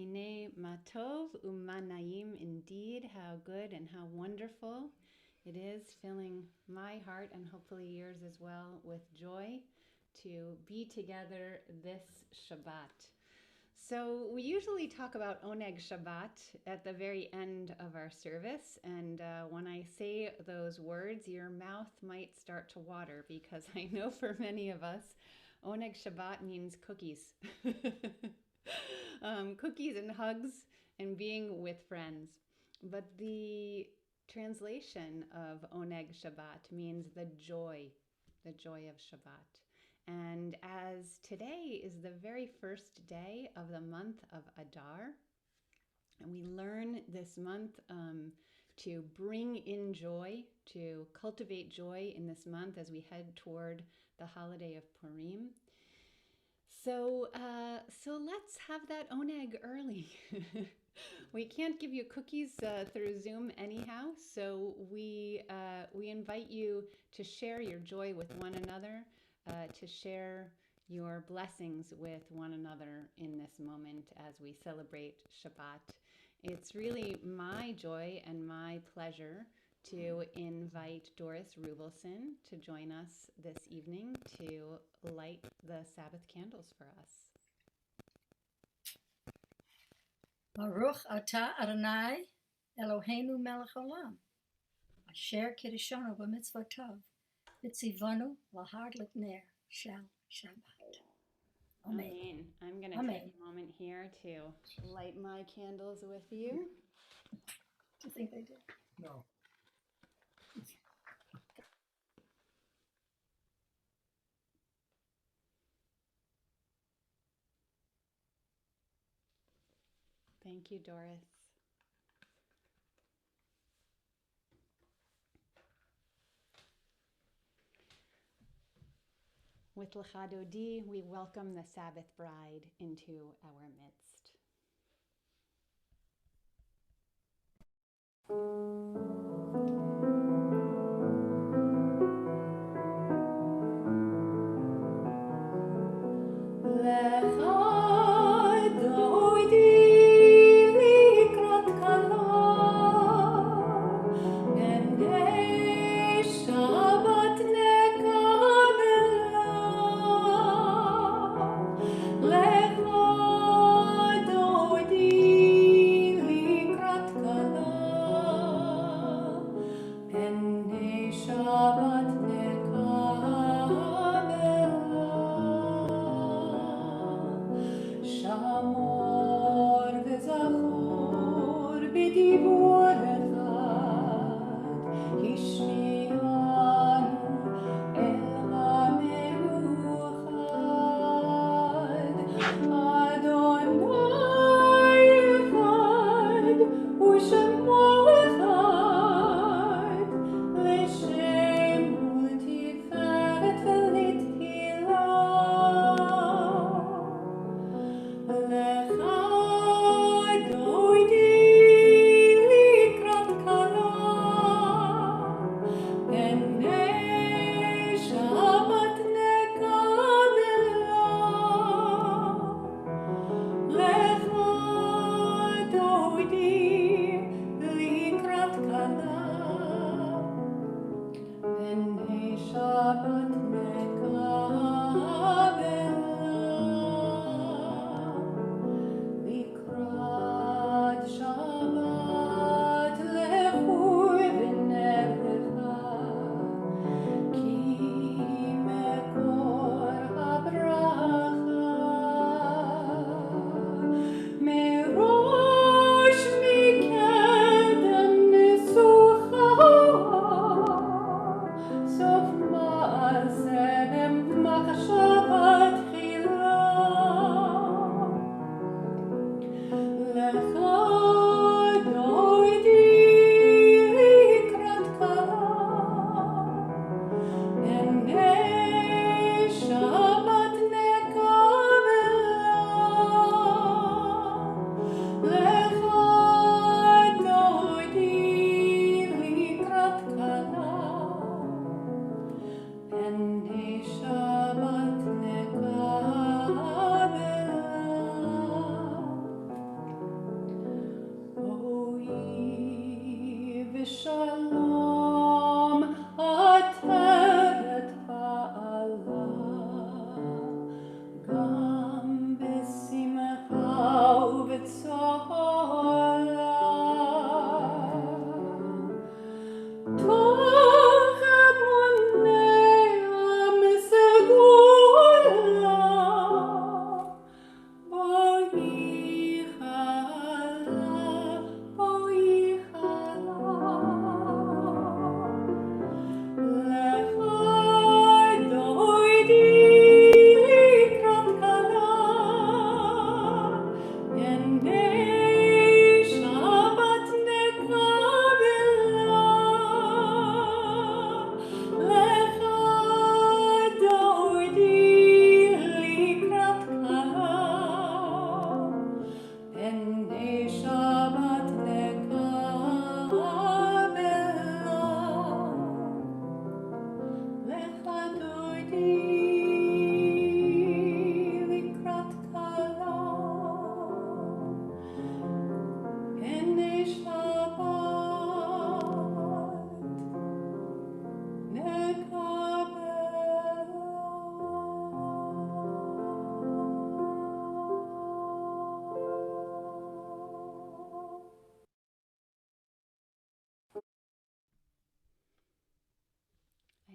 Hine matov umanaim, indeed, how good and how wonderful it is, filling my heart and hopefully yours as well with joy to be together this Shabbat. So we usually talk about Oneg Shabbat at the very end of our service, and when I say those words, your mouth might start to water because I know for many of us, Oneg Shabbat means cookies. Cookies and hugs and being with friends. But the translation of Oneg Shabbat means the joy of Shabbat. And as today is the very first day of the month of Adar, and we learn this month to bring in joy, to cultivate joy in this month as we head toward the holiday of Purim. So let's have that oneg early. We can't give you cookies through Zoom anyhow, so we invite you to share your joy with one another, to share your blessings with one another in this moment as we celebrate Shabbat. It's really my joy and my pleasure to invite Doris Ruvelson to join us this evening to light the Sabbath candles for us. Baruch atah Adonai Eloheinu melech olam, asher kiddushanu b'mitzvotav, v'tzivanu l'hadlik ner shel Shabbat. Amen. Amen. I'm going to take a moment here to light my candles with you. Do you think they did? No. Thank you, Doris. With Lecha Dodi, we welcome the Sabbath bride into our midst.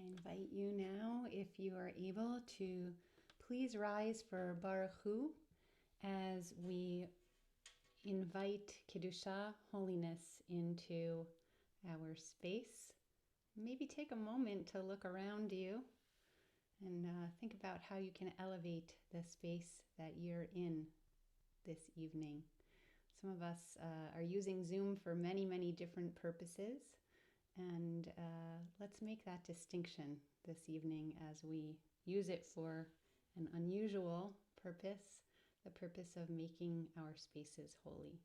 invite you now, if you are able, to please rise for Baruch Hu as we invite Kedusha, holiness, into our space. Maybe take a moment to look around you and think about how you can elevate the space that you're in this evening. Some of us are using Zoom for many, many different purposes, and let's make that distinction this evening as we use it for an unusual purpose, the purpose of making our spaces holy.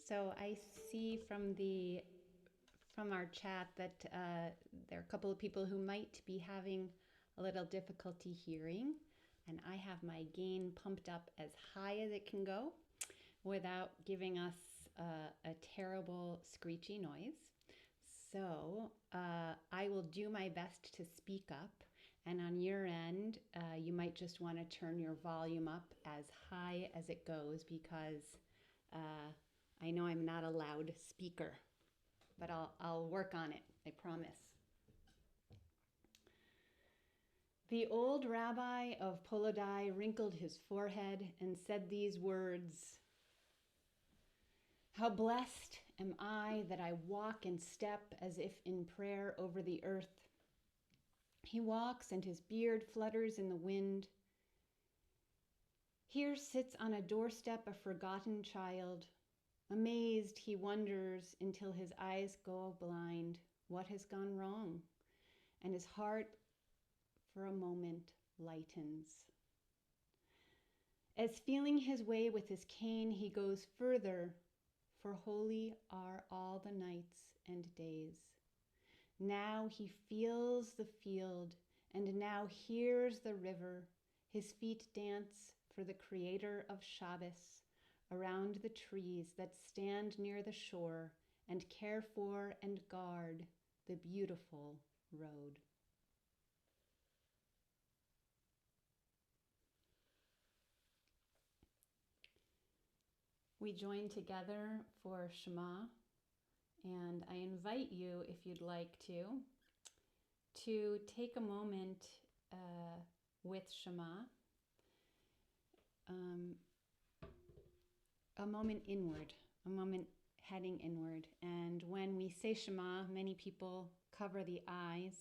So I see from our chat that there are a couple of people who might be having a little difficulty hearing, and I have my gain pumped up as high as it can go without giving us a terrible screechy noise. So I will do my best to speak up, and on your end, you might just want to turn your volume up as high as it goes, because I know I'm not a loud speaker, but I'll work on it, I promise. The old rabbi of Polodai wrinkled his forehead and said these words: "How blessed am I that I walk and step as if in prayer over the earth." He walks and his beard flutters in the wind. Here sits on a doorstep a forgotten child. Amazed, he wonders until his eyes go blind. What has gone wrong? And his heart, for a moment, lightens. As feeling his way with his cane, he goes further, for holy are all the nights and days. Now he feels the field, and now hears the river. His feet dance for the creator of Shabbos, around the trees that stand near the shore and care for and guard the beautiful road. We join together for Shema, and I invite you, if you'd like to take a moment with Shema, a moment inward, a moment heading inward. And when we say Shema, many people cover the eyes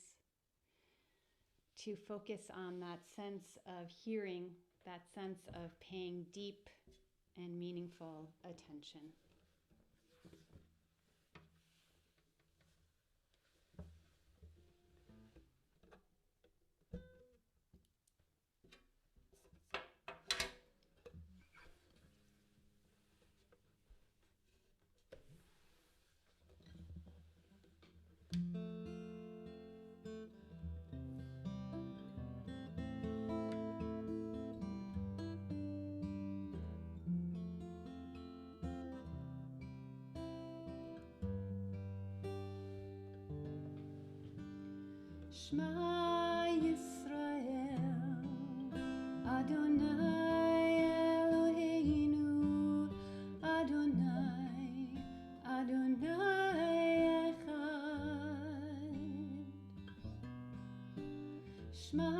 to focus on that sense of hearing, that sense of paying deep and meaningful attention. Shema Yisrael, Adonai Eloheinu, Adonai, Adonai Echad. Shema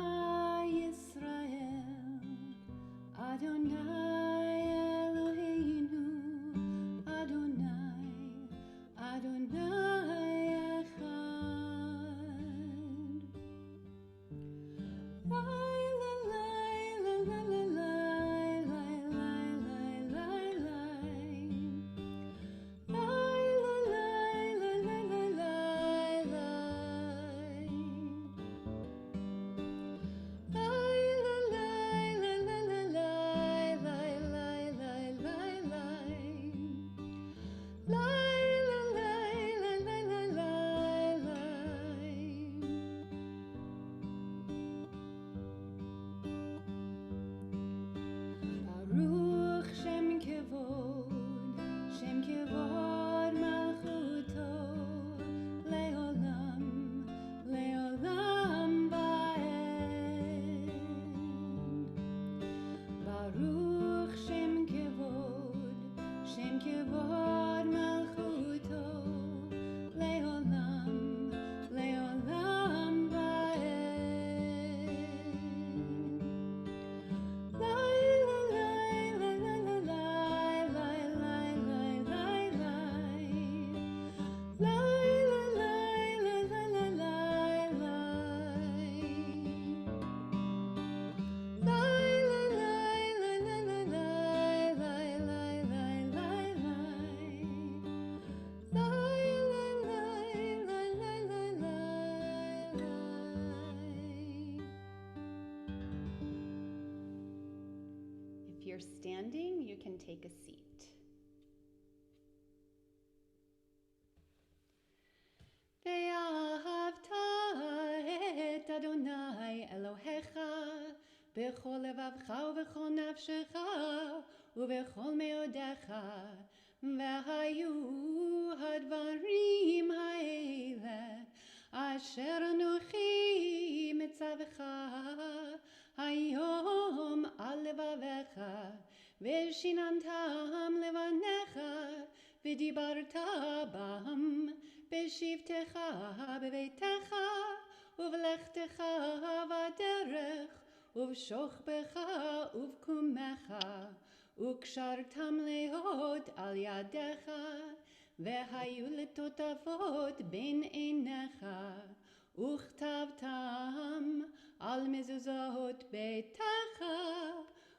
Yisrael, Adonai Eloheinu, Adonai, Adonai Echad. Baruch Shem Kevod, Shem Kevod Malchuto, Leolam, Leolam Vaed. Baruch Shem Kevod, Shem Kevod Malchuto, Leolam, Leolam Vaed. If you're standing, you can take a seat. ואהבת את אדוני אלוהיך בכל לבבך ובכל נפשך ובכל מאודיך, והיו הדברים האלה אשר אנוכי מצווך היום על לבביך, ושיננתם לבניך, ודיברת בם בשבתך בביתך, ובלכתך בדרך, ובשוכבך ובקומך, וקשרתם להיות על ידיך, והיו לטוטפות בין עיניך, וכתבתם על מזוזות ביתך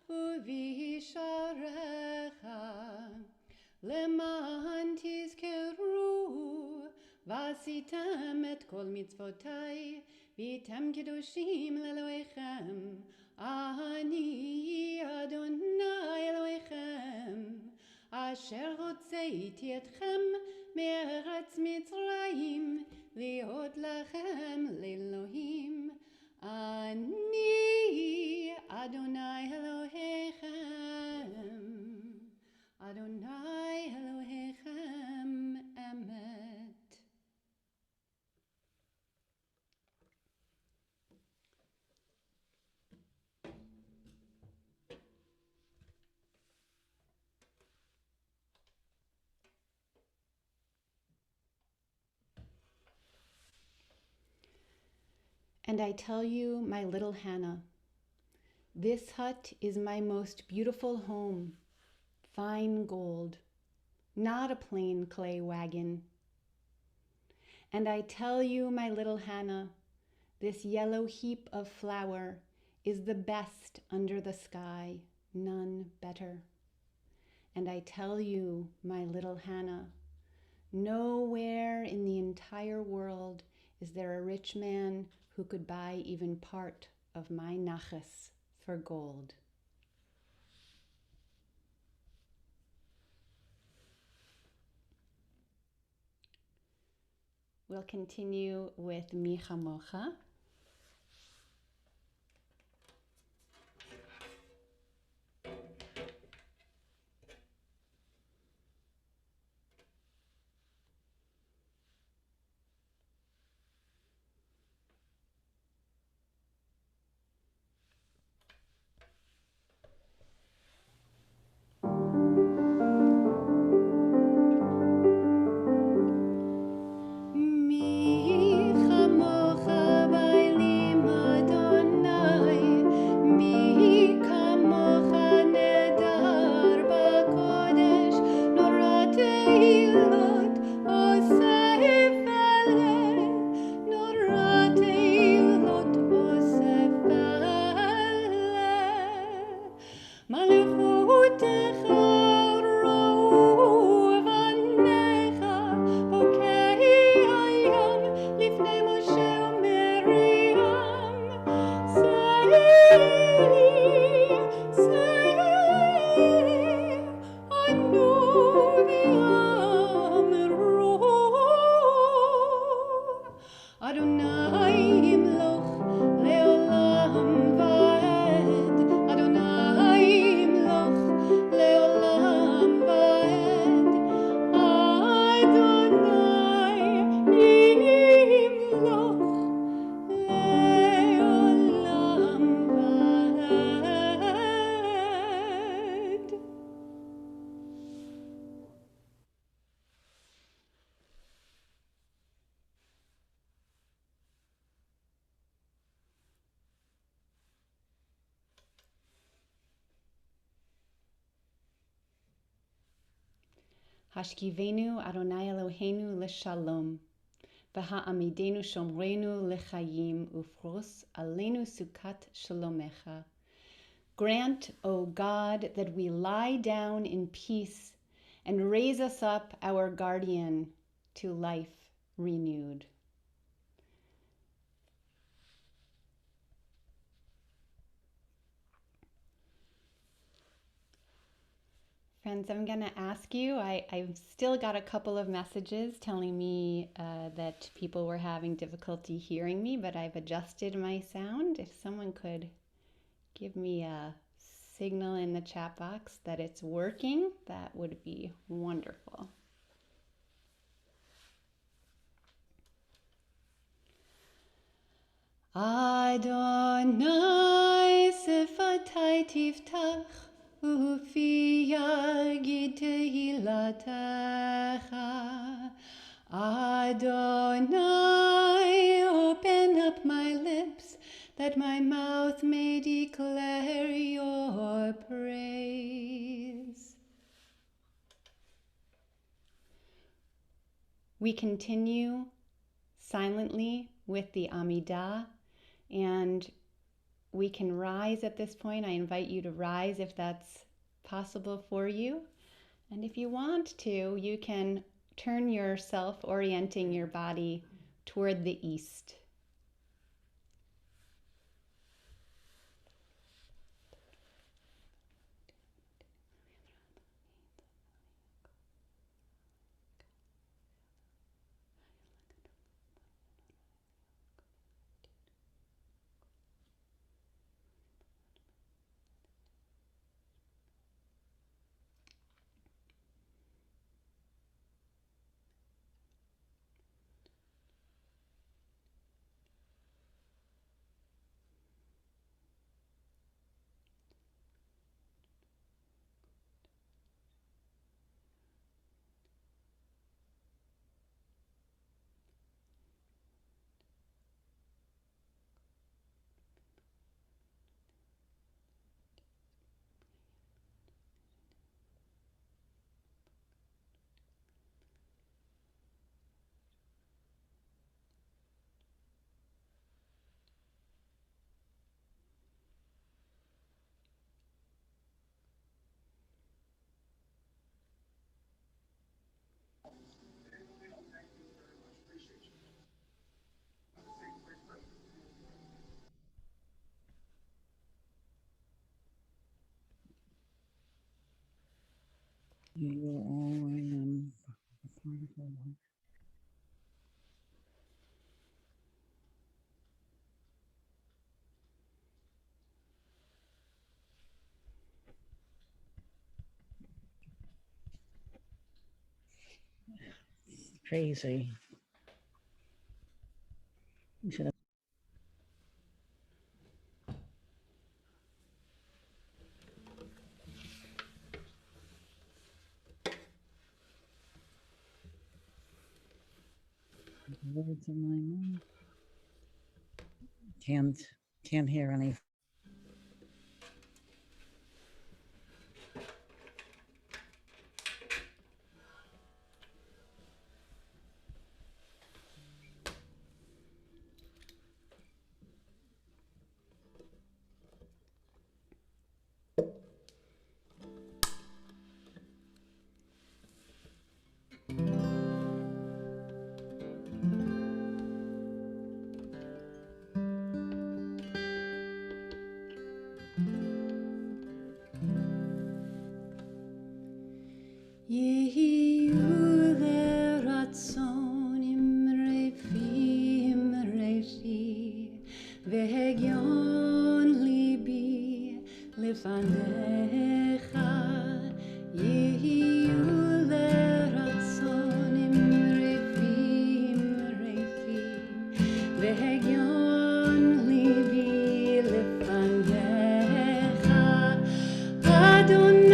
ובישעריך, למען תזכרו ועשיתם את כל מצוותיי, והייתם קדושים לאלוהיכם, אני אדוני אלוהיכם, אשר הוצאתי אתכם מארץ מצרים, להיות לכם לאלוהים. אני אדוני אלוהיכם, אדוני אלוהיכם אמת. And I tell you, my little Hannah, this hut is my most beautiful home, fine gold, not a plain clay wagon. And I tell you, my little Hannah, this yellow heap of flour is the best under the sky, none better. And I tell you, my little Hannah, nowhere in the entire world is there a rich man who could buy even part of my nachas for gold. We'll continue with Mi Chamocha. Hashkivenu Adonai Eloheinu l'shalom, v'ha'amidenu shomrenu l'chayim, ufros aleinu sukat shalomecha. Grant, O God, that we lie down in peace and raise us up, our guardian, to life renewed. Friends, I'm going to ask you, I've still got a couple of messages telling me that people were having difficulty hearing me, but I've adjusted my sound. If someone could give me a signal in the chat box that it's working, that would be wonderful. Adonai sefatai tiftach ufi yagid tehilatecha. Adonai, open up my lips, that my mouth may declare your praise. We continue silently with the Amidah, and we can rise at this point. I invite you to rise if that's possible for you. And if you want to, you can turn yourself, orienting your body toward the east. You are all I am. Particle one. Crazy. You should have the words in my mouth. Can't hear any. יהיו לרצון אמרתי והגיון ליבי לפניך. יהיו לרצון אמרתי והגיון ליבי לפניך. אדוני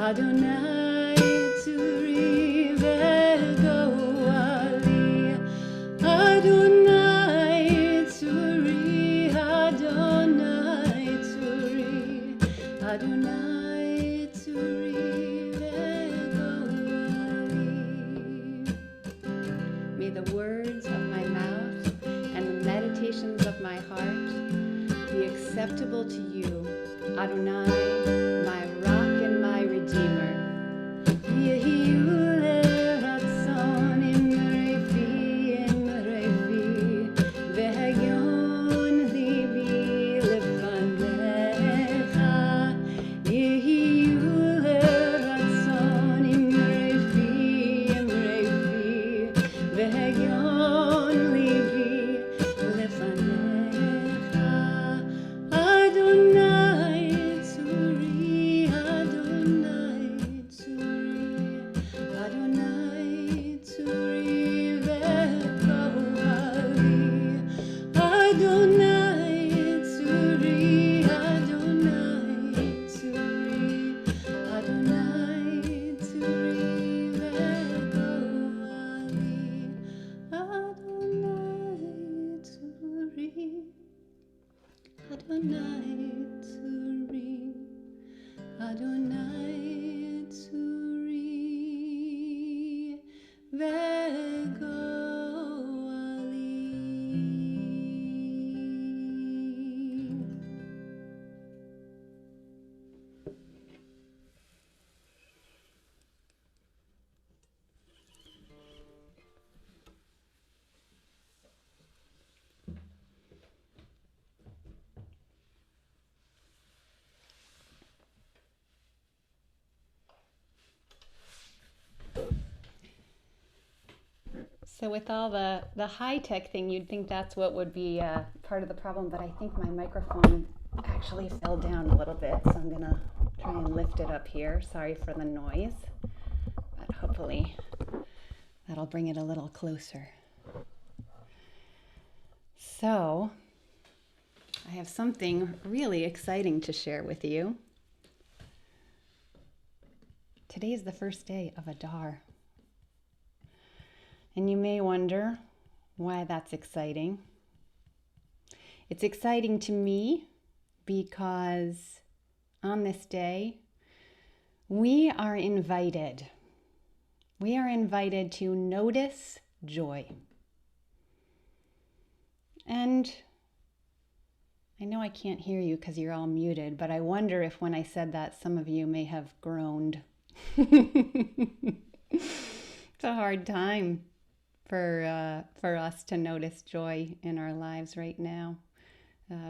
Adonai Tzuri v'goali, Adonai Tzuri, Adonai Tzuri, Adonai Tzuri v'goali. May the words of my mouth and the meditations of my heart be acceptable to you, Adonai, my rock and my redeemer. Yehiyu leratzon imrefi v'hagyon libi lefanecha. Yehiyu leratzon imrefi v'hagyon libi lefanecha. Adonai Tzuri, Adonai Tzuri, Adonai Tzuri v'goali, Adonai Tzuri, Adonai Tzuri, Adonai Tzuri v'goali, Adonai Tzuri. Adonai Tzuri, Adonai Tzuri v'goali. So with all the high-tech thing, you'd think that's what would be part of the problem, but I think my microphone actually fell down a little bit, so I'm gonna try and lift it up here. Sorry for the noise, but hopefully that'll bring it a little closer. So I have something really exciting to share with you. Today is the first day of Adar. And you may wonder why that's exciting. It's exciting to me because on this day, we are invited. We are invited to notice joy. And I know I can't hear you because you're all muted, but I wonder if when I said that, some of you may have groaned. It's a hard time for us to notice joy in our lives right now.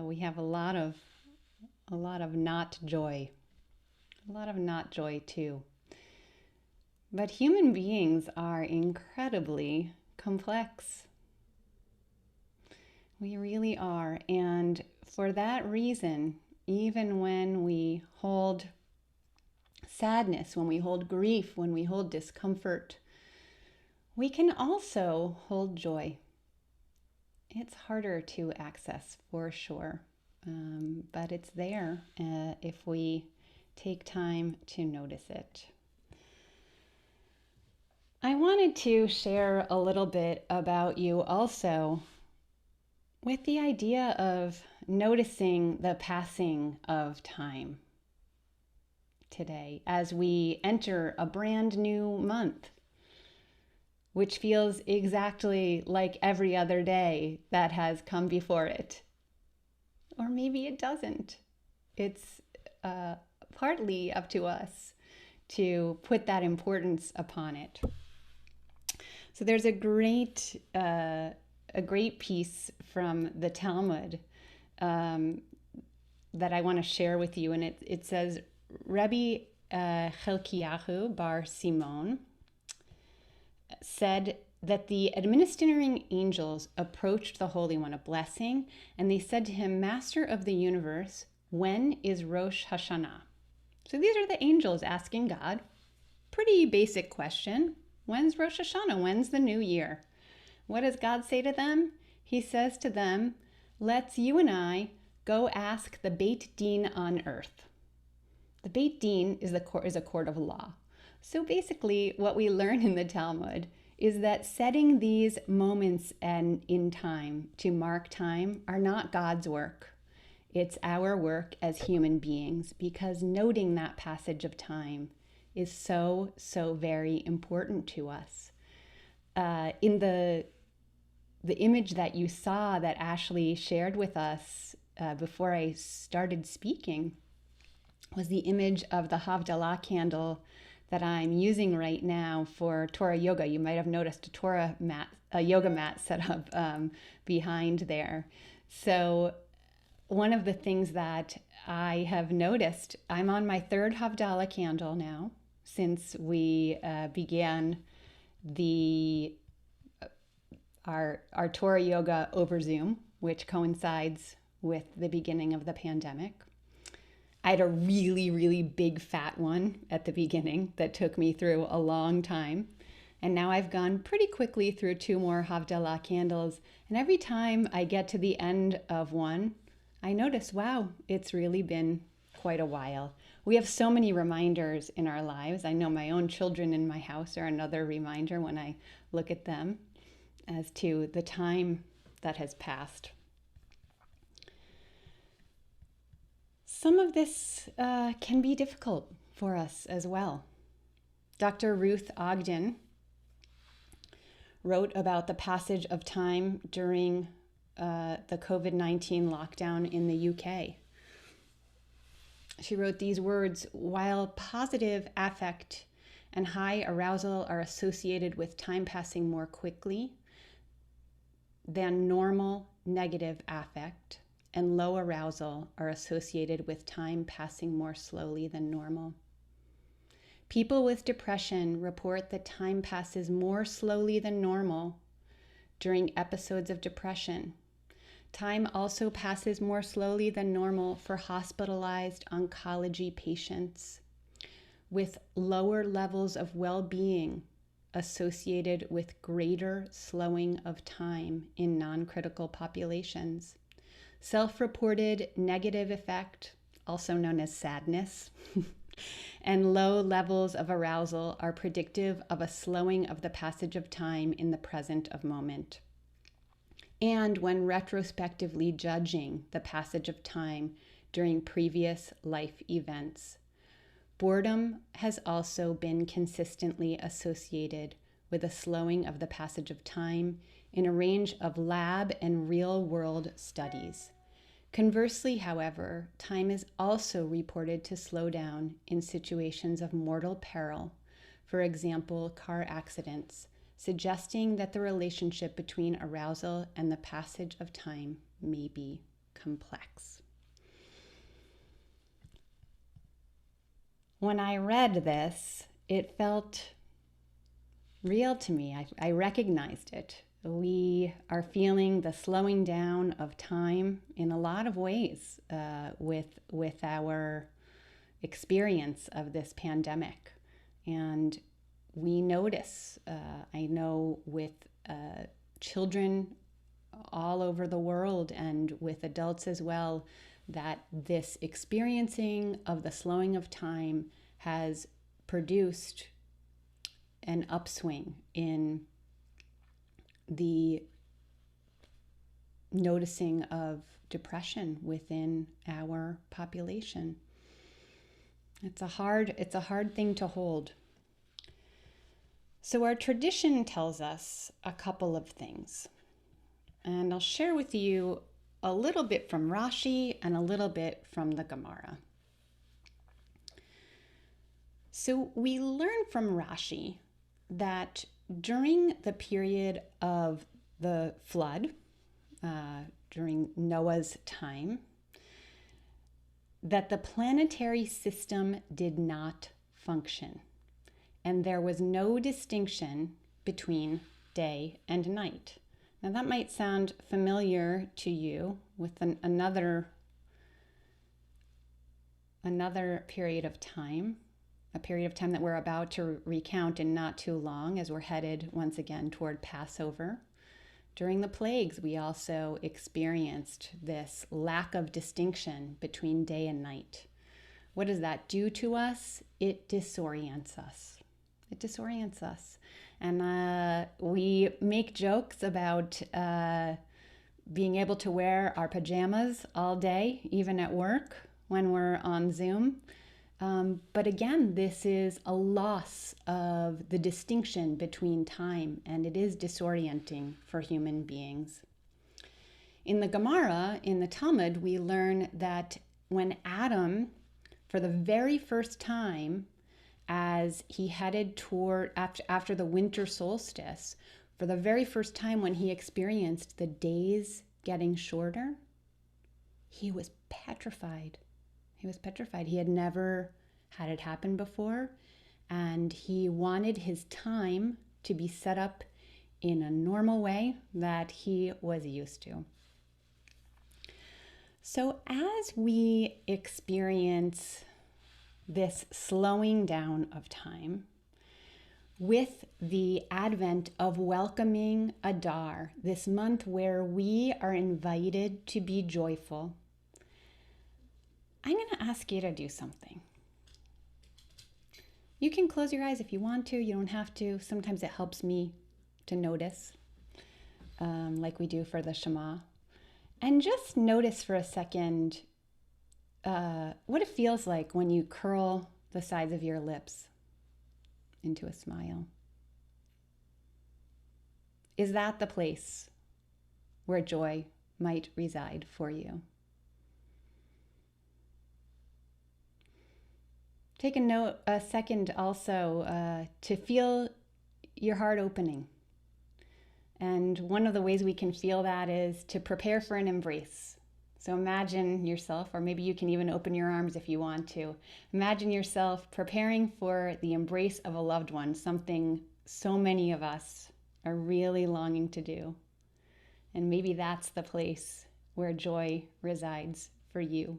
we have a lot of not joy, too. But human beings are incredibly complex. We really are. And for that reason, even when we hold sadness, when we hold grief, when we hold discomfort, we can also hold joy. It's harder to access for sure, but it's there if we take time to notice it. I wanted to share a little bit about you also with the idea of noticing the passing of time today as we enter a brand new month, which feels exactly like every other day that has come before it. Or maybe it doesn't. It's partly up to us to put that importance upon it. So there's a great piece from the Talmud that I want to share with you, and it says, Rabbi Chelkiyahu bar Simon said that the administering angels approached the Holy One of Blessing, and they said to him, Master of the universe, when is Rosh Hashanah? So these are the angels asking God, pretty basic question. When's Rosh Hashanah? When's the new year? What does God say to them? He says to them, let's you and I go ask the Beit Din on earth. The Beit Din is a court of law. So basically what we learn in the Talmud is that setting these moments and in time to mark time are not God's work. It's our work as human beings, because noting that passage of time is so, so very important to us. In the image that you saw that Ashley shared with us before I started speaking was the image of the Havdalah candle that I'm using right now for Torah yoga. You might have noticed a yoga mat set up behind there. So one of the things that I have noticed, I'm on my third Havdalah candle now since we began our Torah yoga over Zoom, which coincides with the beginning of the pandemic. I had a really, really big fat one at the beginning that took me through a long time. And now I've gone pretty quickly through 2 more Havdalah candles. And every time I get to the end of one, I notice, wow, it's really been quite a while. We have so many reminders in our lives. I know my own children in my house are another reminder when I look at them as to the time that has passed. Some of this can be difficult for us as well. Dr. Ruth Ogden wrote about the passage of time during the COVID-19 lockdown in the UK. She wrote these words, while positive affect and high arousal are associated with time passing more quickly than normal negative affect, and low arousal are associated with time passing more slowly than normal. People with depression report that time passes more slowly than normal during episodes of depression. Time also passes more slowly than normal for hospitalized oncology patients with lower levels of well-being associated with greater slowing of time in non-critical populations. Self-reported negative effect, also known as sadness, and low levels of arousal are predictive of a slowing of the passage of time in the present of moment. And when retrospectively judging the passage of time during previous life events, boredom has also been consistently associated with a slowing of the passage of time in a range of lab and real-world studies. Conversely, however, time is also reported to slow down in situations of mortal peril, for example, car accidents, suggesting that the relationship between arousal and the passage of time may be complex. When I read this, it felt real to me. I recognized it. We are feeling the slowing down of time in a lot of ways with our experience of this pandemic. And we notice, I know with children all over the world and with adults as well, that this experiencing of the slowing of time has produced an upswing in the noticing of depression within our population. It's a hard thing to hold. So our tradition tells us a couple of things. And I'll share with you a little bit from Rashi and a little bit from the Gemara. So we learn from Rashi that during the period of the flood, during Noah's time, that the planetary system did not function, and there was no distinction between day and night. Now that might sound familiar to you with another period of time, a period of time that we're about to recount in not too long as we're headed once again toward Passover. During the plagues, we also experienced this lack of distinction between day and night. What does that do to us? It disorients us. It disorients us. And we make jokes about being able to wear our pajamas all day, even at work when we're on Zoom. But again, this is a loss of the distinction between time, and it is disorienting for human beings. In the Gemara, in the Talmud, we learn that when Adam, for the very first time, as he headed toward, after the winter solstice, for the very first time when he experienced the days getting shorter, he was petrified. He was petrified. He had never had it happen before, and he wanted his time to be set up in a normal way that he was used to. So as we experience this slowing down of time, with the advent of welcoming Adar, this month where we are invited to be joyful, I'm going to ask you to do something. You can close your eyes if you want to. You don't have to. Sometimes it helps me to notice, like we do for the Shema. And just notice for a second what it feels like when you curl the sides of your lips into a smile. Is that the place where joy might reside for you? Take a second also to feel your heart opening. And one of the ways we can feel that is to prepare for an embrace. So imagine yourself, or maybe you can even open your arms if you want to. Imagine yourself preparing for the embrace of a loved one, something so many of us are really longing to do. And maybe that's the place where joy resides for you.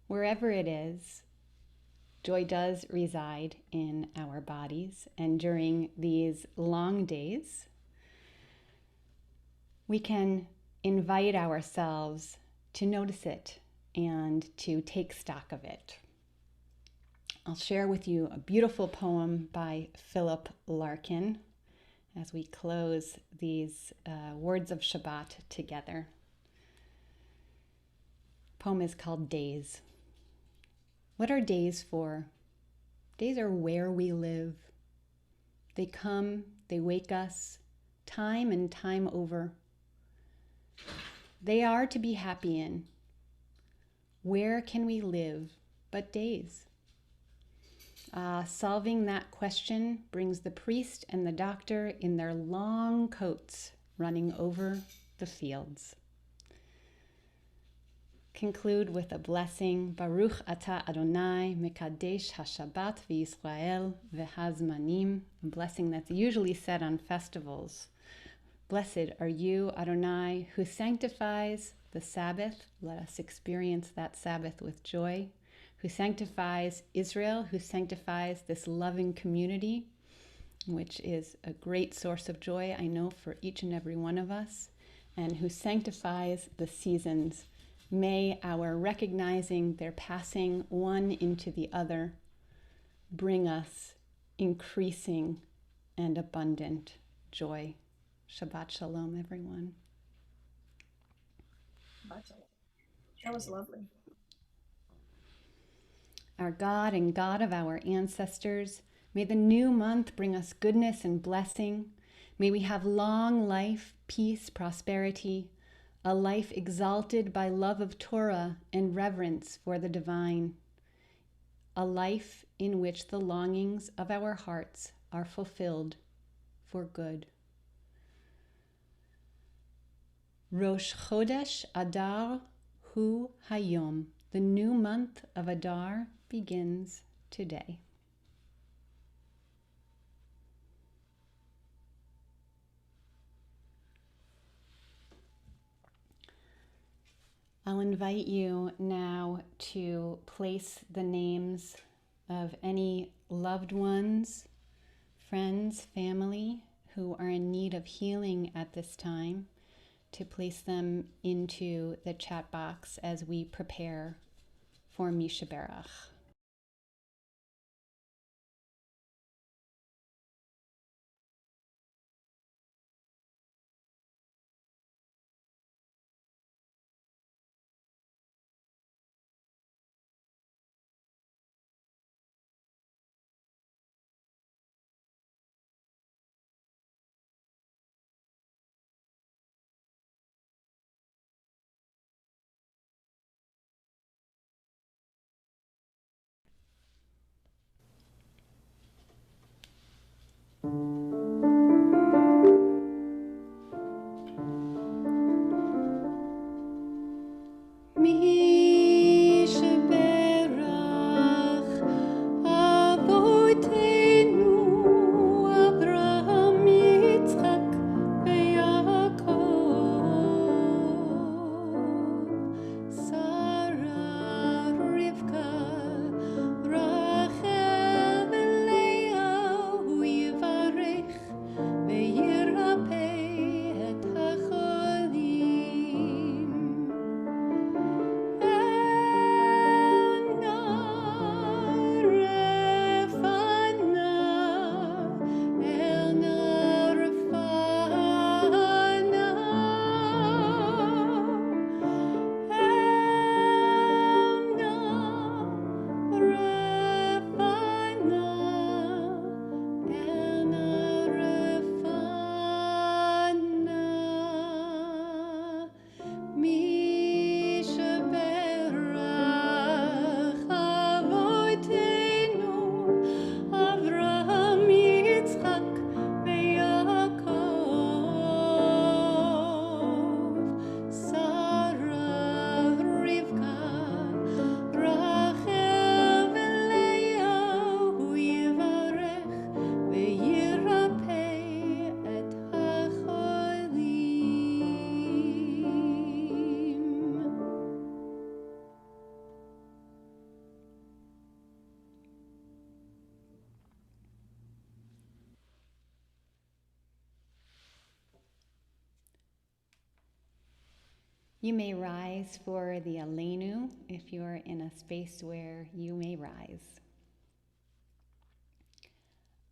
Wherever it is, joy does reside in our bodies, and during these long days, we can invite ourselves to notice it and to take stock of it. I'll share with you a beautiful poem by Philip Larkin as we close these words of Shabbat together. The poem is called Days. What are days for? Days are where we live. They come, they wake us, time and time over. They are to be happy in. Where can we live but days? Solving that question brings the priest and the doctor in their long coats running over the fields. Conclude with a blessing. Baruch atah Adonai mekadesh haShabbat v'Yisrael v'hazmanim, a blessing that's usually said on festivals. Blessed are you, Adonai, who sanctifies the Sabbath. Let us experience that Sabbath with joy. Who sanctifies Israel, who sanctifies this loving community, which is a great source of joy, I know, for each and every one of us, and who sanctifies the seasons. May our recognizing their passing one into the other bring us increasing and abundant joy. Shabbat Shalom, everyone. That was lovely. Our God and God of our ancestors, may the new month bring us goodness and blessing. May we have long life, peace, prosperity, a life exalted by love of Torah and reverence for the divine, a life in which the longings of our hearts are fulfilled for good. Rosh Chodesh Adar Hu Hayom. The new month of Adar begins today. I'll invite you now to place the names of any loved ones, friends, family who are in need of healing at this time, to place them into the chat box as we prepare for Misha Berach. You may rise for the Aleinu if you're in a space where you may rise.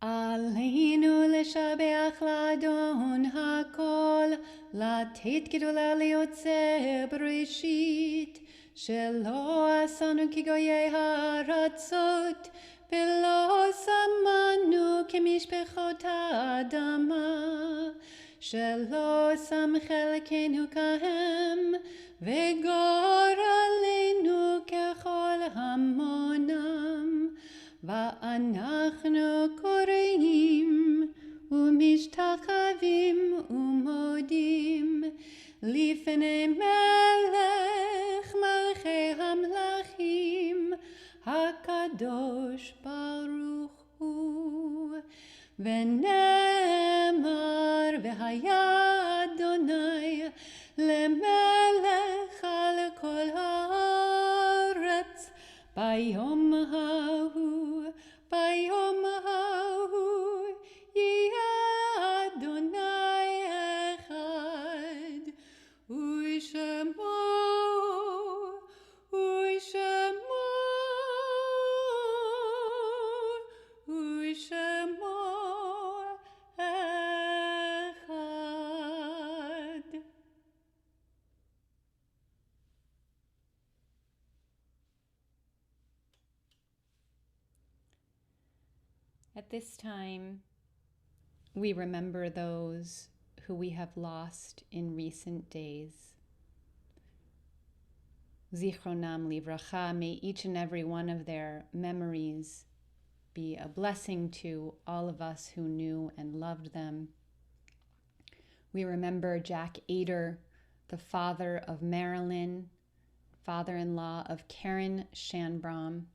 Aleinu לשבח לאדון הכל, לתת גדולה ליוצר בראשית, שלא עשנו כגויי הארצות, ולא שמנו כמשפחות האדמה, שלא שם חלקנו כהם, וגורלנו ככל המונם, ואנחנו קוראים ומשתחווים ומודים לפני מלך מלכי המלכים, הקדוש ברוך הוא. ונאמר, והיה אדוני למלך על כל הארץ, ביום ההוא, ביום ההוא, יהיה אדוני אחד, ושמו, ושמו, ושמו אחד. At this time, we remember those who we have lost in recent days. Zichronam livracha, may each and every one of their memories be a blessing to all of us who knew and loved them. We remember Jack Ader, the father of Marilyn, father-in-law of Karen Shanbrom.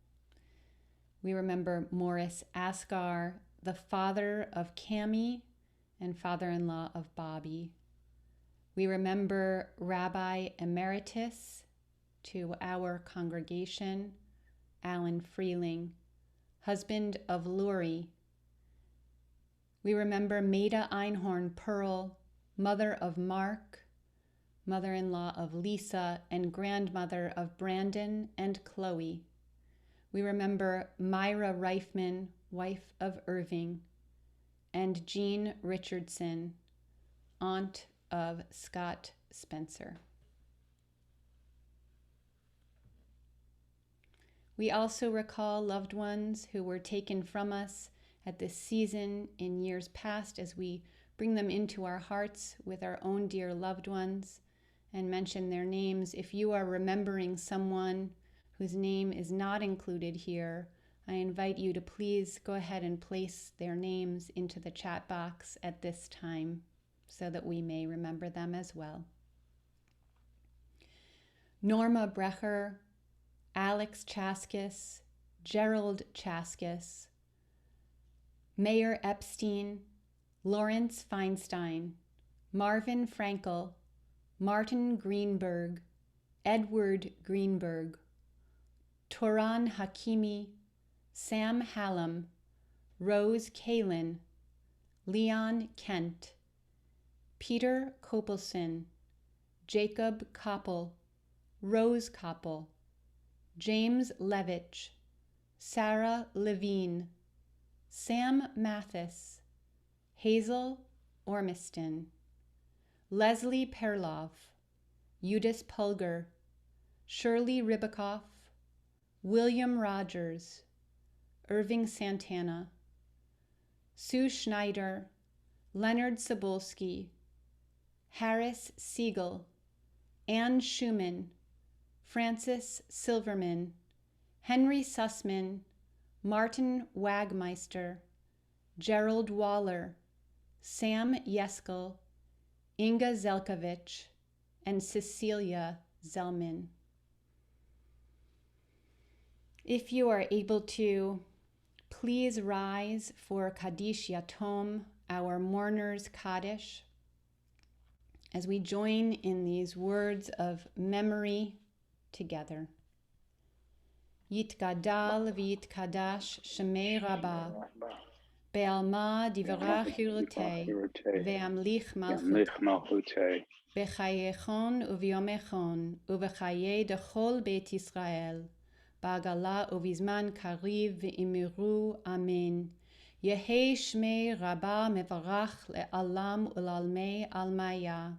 We remember Morris Asgar, the father of Cami and father-in-law of Bobby. We remember Rabbi Emeritus to our congregation, Alan Freeling, husband of Lori. We remember Maida Einhorn Pearl, mother of Mark, mother-in-law of Lisa, and grandmother of Brandon and Chloe. We remember Myra Reifman, wife of Irving, and Jean Richardson, aunt of Scott Spencer. We also recall loved ones who were taken from us at this season in years past as we bring them into our hearts with our own dear loved ones and mention their names. If you are remembering someone whose name is not included here, I invite you to please go ahead and place their names into the chat box at this time so that we may remember them as well. Norma Brecher, Alex Chaskis, Gerald Chaskis, Mayor Epstein, Lawrence Feinstein, Marvin Frankel, Martin Greenberg, Edward Greenberg, Toran Hakimi, Sam Hallam, Rose Kalin, Leon Kent, Peter Kopelson, Jacob Koppel, Rose Koppel, James Levitch, Sarah Levine, Sam Mathis, Hazel Ormiston, Leslie Perlov, Yudis Pulgar, Shirley Ribicoff, William Rogers, Irving Santana, Sue Schneider, Leonard Cebulski, Harris Siegel, Anne Schumann, Francis Silverman, Henry Sussman, Martin Wagmeister, Gerald Waller, Sam Yeskel, Inga Zelkovich, and Cecilia Zellman. If you are able to, please rise for Kaddish Yatom, our mourners' Kaddish, as we join in these words of memory together. Yitgadal v'yitkadash shemei Rabbah, be'alma divrach hirutei, ve'amlich malchutei, b'chayechon u'v'yomechon, u'v'chaye dechol beit Yisrael, ba'agala u'vizman kariv v'imiru amen. Yehei shmei Rabbah mevarach le'alam u'lalmei almaya.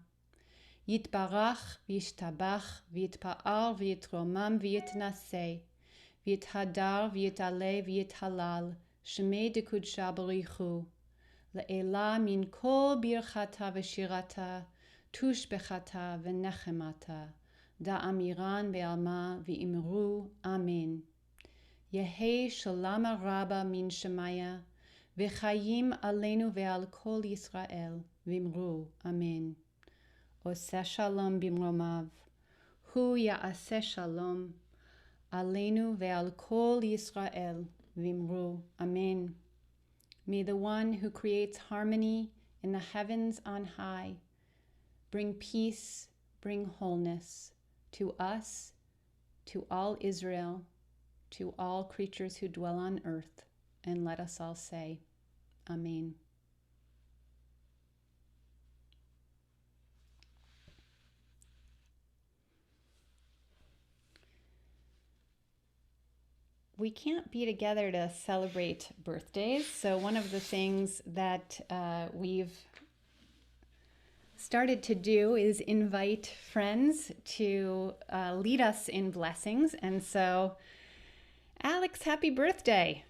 Yitbarach v'yishtabach v'yitpa'ar v'yitromam v'yitnaseh. V'yithadar v'yitale v'yithalal. Shmei dekudsha barichu. Le'ela min kol birchata v'shirata. Tushbechata v'nechemata. Da'amiran be'alma v'imru amen. Yehei shalom rabba min shemaya. V'chayim aleinu ve'al kol Yisrael. V'imru amen. עושה שלום במרומיו. הוא יעשה שלום עלינו ועל כל Yisrael, v'imru, Amen. May the one who creates harmony in the heavens on high bring peace, bring wholeness to us, to all Israel, to all creatures who dwell on earth, and let us all say, Amen. We can't be together to celebrate birthdays, so one of the things that we've started to do is invite friends to lead us in blessings. And so, Alex, happy birthday.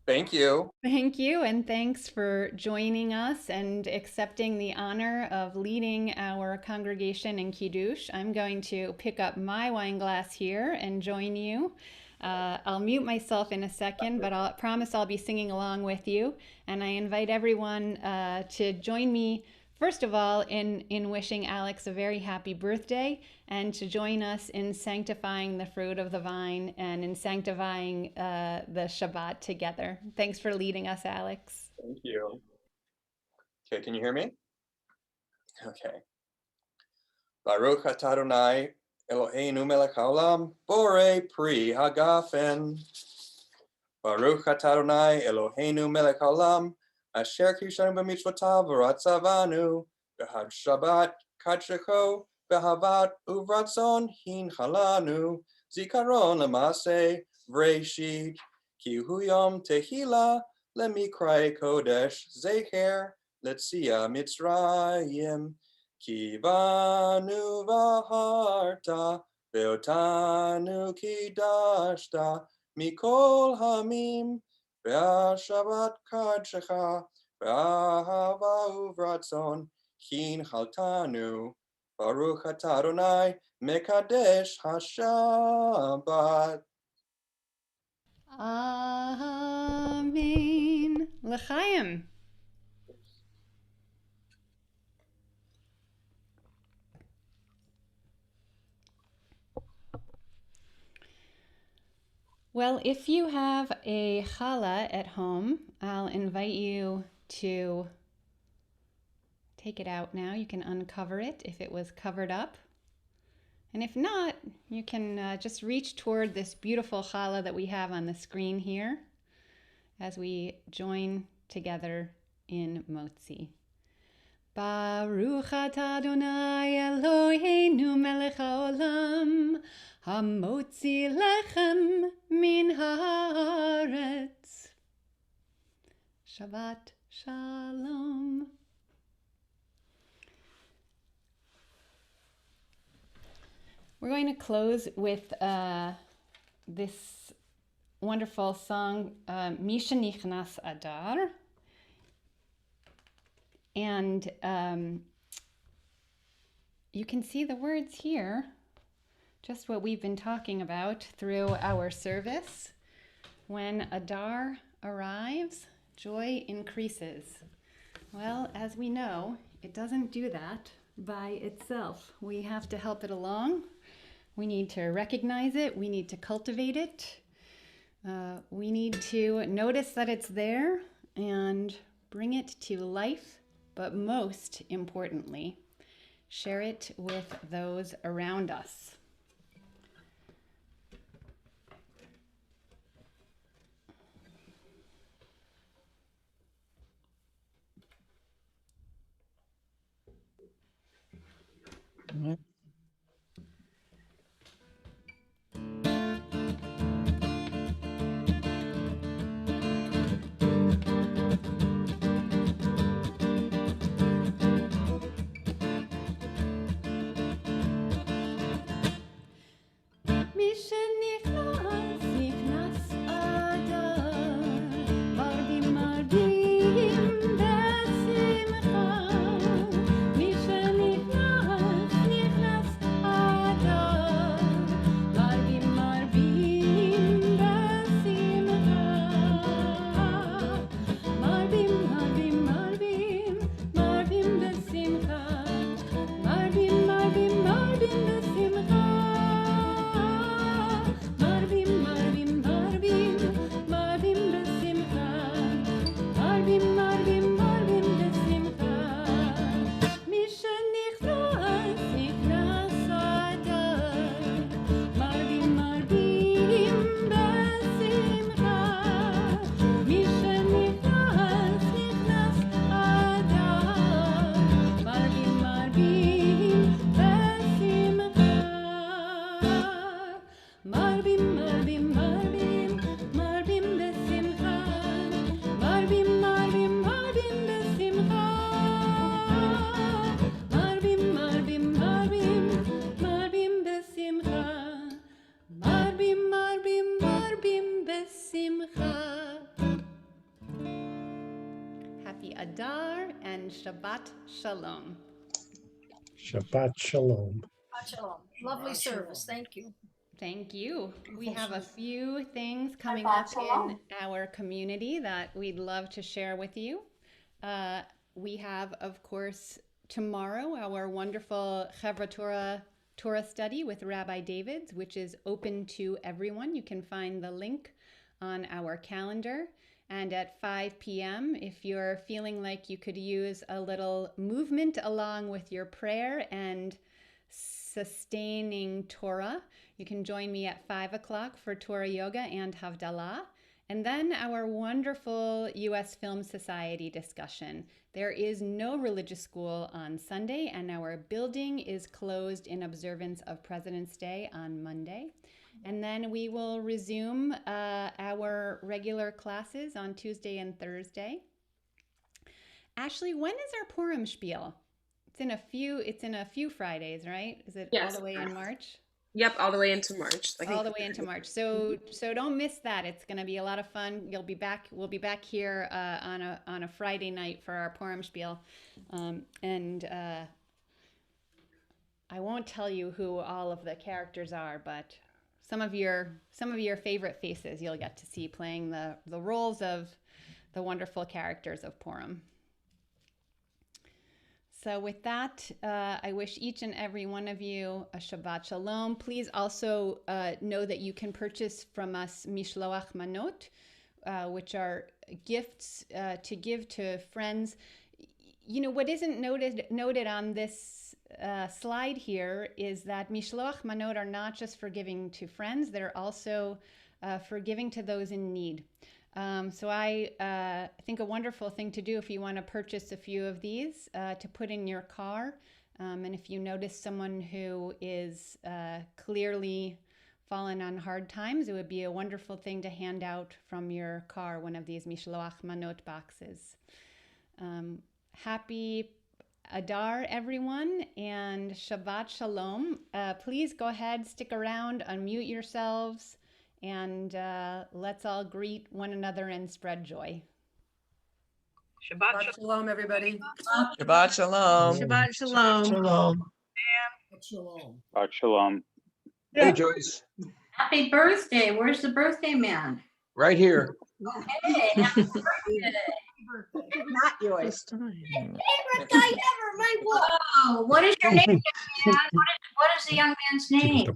Thank you. Thank you, and thanks for joining us and accepting the honor of leading our congregation in Kiddush. I'm going to pick up my wine glass here and join you. I'll mute myself in a second, but I'll promise I'll be singing along with you. And I invite everyone to join me, first of all, in wishing Alex a very happy birthday, and to join us in sanctifying the fruit of the vine and in sanctifying the Shabbat together. Thanks for leading us, Alex. Thank you. Okay, can you hear me? Okay. Baruch atah Adonai Eloheinu melech haolam borei pri hagafen. Baruch atah Adonai Eloheinu melech haolam asher kishanu b'mitzvotav v'ratzavanu b'hag Shabbat kadshecho b'havat uvratzon hinchalanu zikaron l'maseh v'reishit ki hu yom tehila lemikrei kodesh zecher letzia Mitzrayim ki banu v'harta ve'otanu kidashta mikol hamim ve'ashavat kadshecha ve'ahava uvratzon hinchaltanu Baruch atah Adonai mekadesh hashabbat. Amen. L'chaim. Well, if you have a challah at home, I'll invite you to take it out now. You can uncover it if it was covered up. And if not, you can just reach toward this beautiful challah that we have on the screen here as we join together in Motzi. Baruch atah Adonai Eloheinu melech haolam hamotzi lechem min haaretz. Shabbat shalom. We're going to close with this wonderful song, Misha Nichnas Adar. And you can see the words here, just what we've been talking about through our service. When Adar arrives, joy increases. Well, as we know, it doesn't do that by itself. We have to help it along. We need to recognize it. We need to cultivate it. We need to notice that it's there and bring it to life. But most importantly, share it with those around us. Right. Misha and Shabbat Shalom. Shabbat Shalom. Shalom. Lovely service. Thank you. Thank you. We have a few things coming up in our community that we'd love to share with you. We have, of course, tomorrow our wonderful Chevra Torah study with Rabbi Davids, which is open to everyone. You can find the link on our calendar. And at 5 p.m., if you're feeling like you could use a little movement along with your prayer and sustaining Torah, you can join me at 5 o'clock for Torah Yoga and Havdalah. And then our wonderful U.S. Film Society discussion. There is no religious school on Sunday, and our building is closed in observance of President's Day on Monday. And then we will resume our regular classes on Tuesday and Thursday. Ashley, when is our Purim spiel? It's in a few Fridays, right? Is it Yes. all the way in March? Yep, all the way into March. All the way into March. So don't miss that. It's going to be a lot of fun. We'll be back here on a Friday night for our Purim spiel, and I won't tell you who all of the characters are, but some of your favorite faces you'll get to see playing the roles of the wonderful characters of Purim. So with that, I wish each and every one of you a Shabbat Shalom. Please also know that you can purchase from us Mishloach Manot, which are gifts to give to friends. You know, what isn't noted on this slide here is that Mishloach Manot are not just for giving to friends, they're also for giving to those in need. So I think a wonderful thing to do if you want to purchase a few of these to put in your car. And if you notice someone who is clearly fallen on hard times, it would be a wonderful thing to hand out from your car, one of these Mishloach Manot boxes. Happy Adar, everyone, and Shabbat Shalom. Please go ahead, stick around, unmute yourselves, and let's all greet one another and spread joy. Shabbat Shalom, everybody. Shabbat Shalom. Shabbat Shalom. Shalom. Shalom. Shabbat Shalom. Hey, Joyce, Happy birthday. Where's the birthday man? right here. Hey, happy birthday. Not yours. Favorite guy ever, my boy. Oh, what is your name, young man? What is the young man's name?